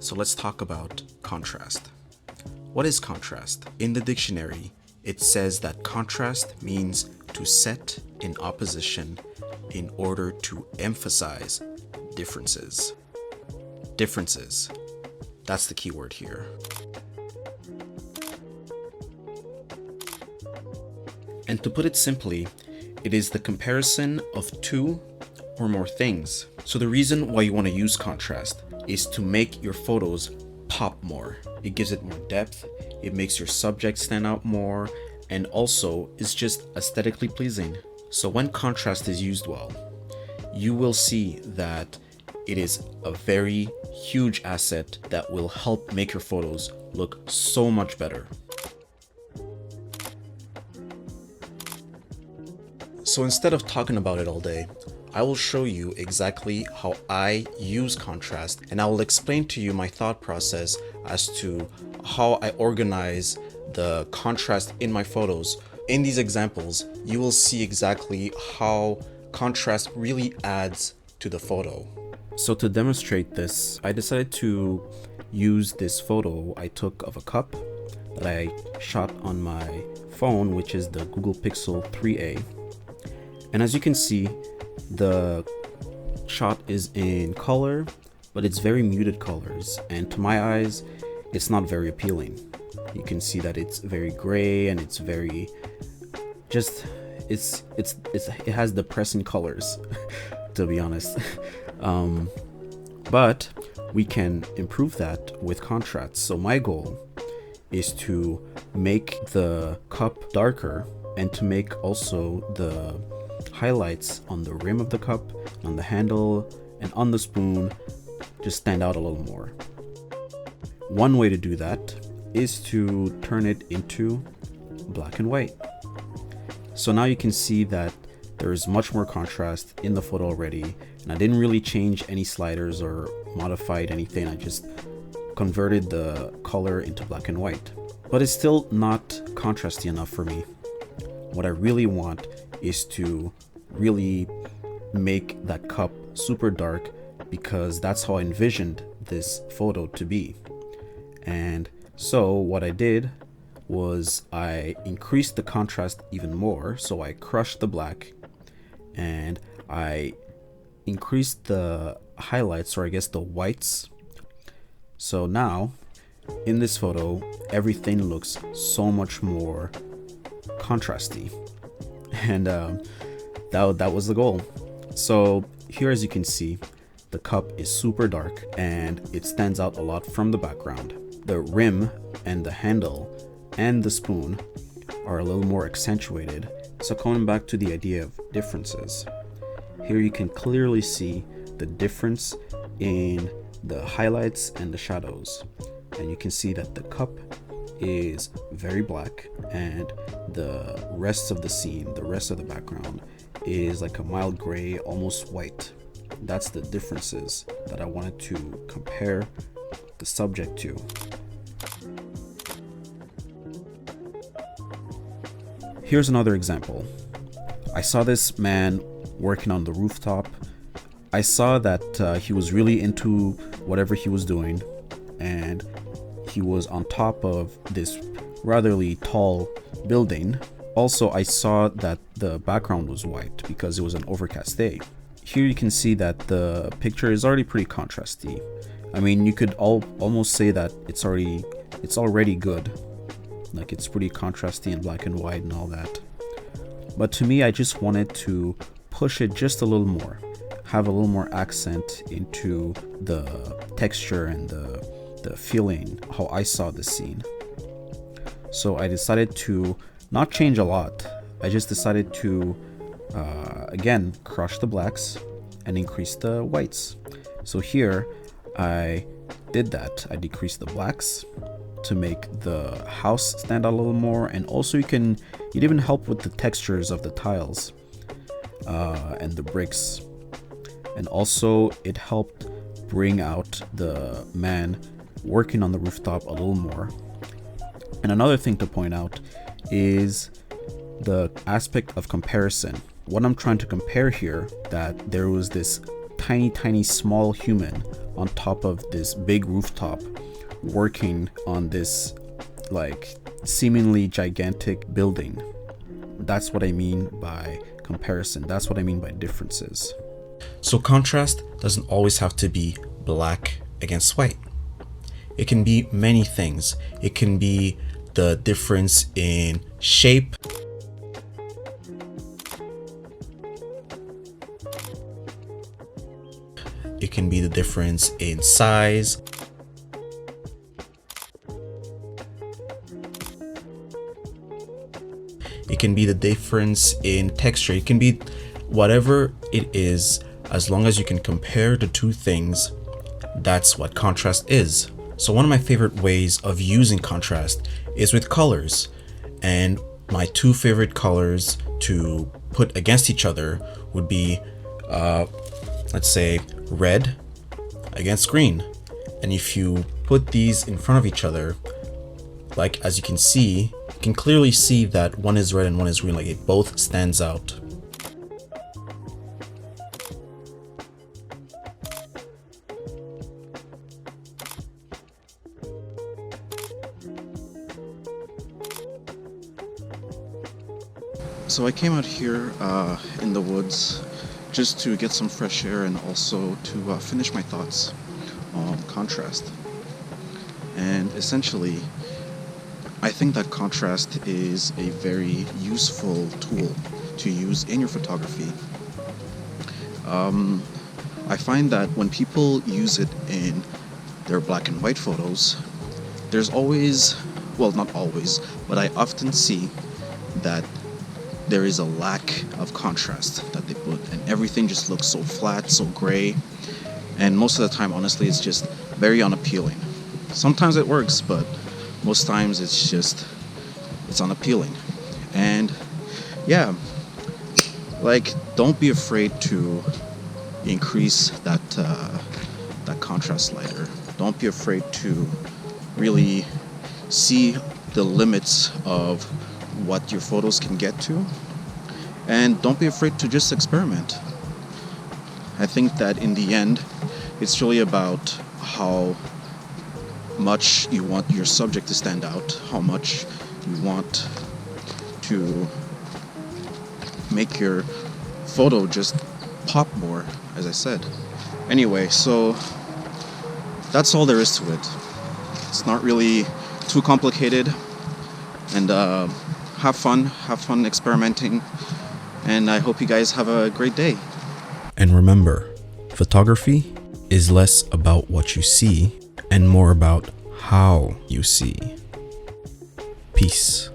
So let's talk about contrast. What is contrast? In the dictionary, it says that contrast means to set in opposition in order to emphasize differences. Differences. That's the key word here. And to put it simply, it is the comparison of two or more things. So the reason why you want to use contrast is to make your photos pop more. It gives it more depth, it makes your subject stand out more, and also is just aesthetically pleasing. So when contrast is used well, you will see that it is a very huge asset that will help make your photos look so much better. So instead of talking about it all day, I will show you exactly how I use contrast, and I will explain to you my thought process as to how I organize the contrast in my photos. In these examples, you will see exactly how contrast really adds to the photo. So to demonstrate this, I decided to use this photo I took of a cup that I shot on my phone, which is the Google Pixel 3a. And as you can see, the shot is in color, but it's very muted colors, and to my eyes it's not very appealing. You can see that it's very gray and it's very just it has depressing colors to be honest. But we can improve that with contrast. So my goal is to make the cup darker and to make also the highlights on the rim of the cup, on the handle, and on the spoon just stand out a little more. One way to do that is to turn it into black and white. So now you can see that there's much more contrast in the photo already, and I didn't really change any sliders or modified anything. I just converted the color into black and white. But it's still not contrasty enough for me. What I really want is to really make that cup super dark, because that's how I envisioned this photo to be. And so what I did was I increased the contrast even more. So I crushed the black and I increased the highlights, or I guess the whites. So now in this photo, everything looks so much more contrasty. And that was the goal. So here, as you can see, the cup is super dark and it stands out a lot from the background. The rim and the handle and the spoon are a little more accentuated. So coming back to the idea of differences, here you can clearly see the difference in the highlights and the shadows. And you can see that the cup is very black and the rest of the scene, the rest of the background, is like a mild gray, almost white. That's the differences that I wanted to compare the subject to. Here's another example. I saw this man working on the rooftop. I saw that he was really into whatever he was doing, and he was on top of this rather tall building. Also, I saw that the background was white because it was an overcast day. Here you can see that the picture is already pretty contrasty. I mean, you could almost say that it's already good. Like, it's pretty contrasty and black and white and all that. But to me, I just wanted to push it just a little more, have a little more accent into the texture and the feeling, how I saw the scene. So I decided to not change a lot. I just decided to again crush the blacks and increase the whites. So here I did that. I decreased the blacks to make the house stand out a little more, and also it even help with the textures of the tiles and the bricks, and also it helped bring out the man working on the rooftop a little more. And another thing to point out is the aspect of comparison. What I'm trying to compare here, that there was this tiny small human on top of this big rooftop working on this like seemingly gigantic building. That's what I mean by comparison. That's what I mean by differences. So contrast doesn't always have to be black against white. It can be many things. It can be the difference in shape. It can be the difference in size. It can be the difference in texture. It can be whatever it is, as long as you can compare the two things. That's what contrast is. So one of my favorite ways of using contrast is with colors. And my two favorite colors to put against each other would be, let's say, red against green. And if you put these in front of each other, like as you can see, you can clearly see that one is red and one is green, like it both stands out. So I came out here in the woods just to get some fresh air and also to finish my thoughts on contrast. And essentially, I think that contrast is a very useful tool to use in your photography. I find that when people use it in their black and white photos, there's always, well, not always, but I often see that there is a lack of contrast that they put, and everything just looks so flat, so gray, and most of the time, honestly, it's just very unappealing. Sometimes it works, but most times it's unappealing. And yeah, like, don't be afraid to increase that contrast slider. Don't be afraid to really see the limits of what your photos can get to, and don't be afraid to just experiment. I think that in the end, it's really about how much you want your subject to stand out, how much you want to make your photo just pop more, as I said. Anyway, so that's all there is to it. It's not really too complicated, and have fun experimenting, and I hope you guys have a great day. And remember, photography is less about what you see and more about how you see. Peace.